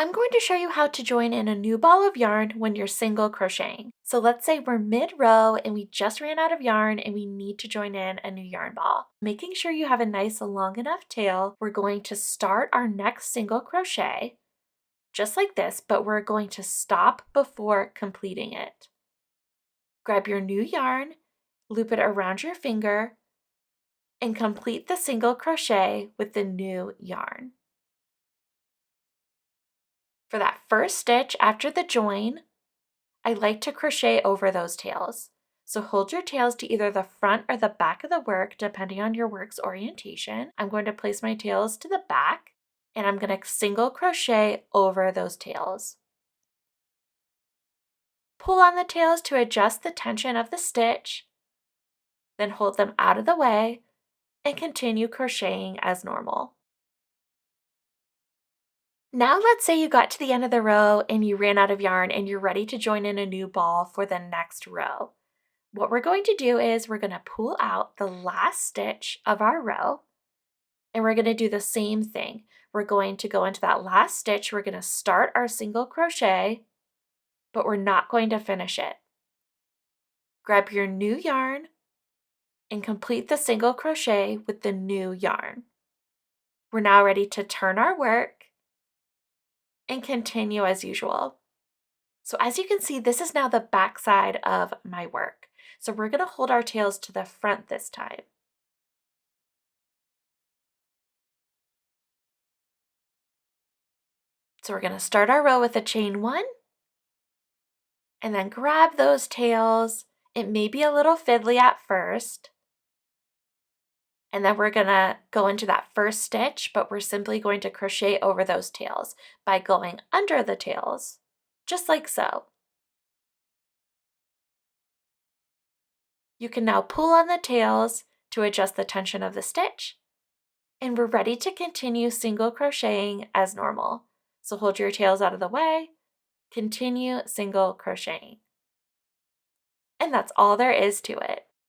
I'm going to show you how to join in a new ball of yarn when you're single crocheting. So let's say we're mid-row and we just ran out of yarn and we need to join in a new yarn ball. Making sure you have a nice long enough tail, we're going to start our next single crochet just like this, but we're going to stop before completing it. Grab your new yarn, loop it around your finger, and complete the single crochet with the new yarn. For that first stitch after the join, I like to crochet over those tails. So hold your tails to either the front or the back of the work, depending on your work's orientation. I'm going to place my tails to the back, and I'm going to single crochet over those tails. Pull on the tails to adjust the tension of the stitch, then hold them out of the way, and continue crocheting as normal. Now let's say you got to the end of the row and you ran out of yarn and you're ready to join in a new ball for the next row. What we're going to do is we're going to pull out the last stitch of our row and we're going to do the same thing. We're going to go into that last stitch, we're going to start our single crochet, but we're not going to finish it. Grab your new yarn and complete the single crochet with the new yarn. We're now ready to turn our work and continue as usual. So as you can see, this is now the back side of my work. So we're going to hold our tails to the front this time. So we're going to start our row with a chain 1 and then grab those tails. It may be a little fiddly at first. And then we're going to go into that first stitch, but we're simply going to crochet over those tails by going under the tails, just like so. You can now pull on the tails to adjust the tension of the stitch, and we're ready to continue single crocheting as normal. So hold your tails out of the way, continue single crocheting. And that's all there is to it.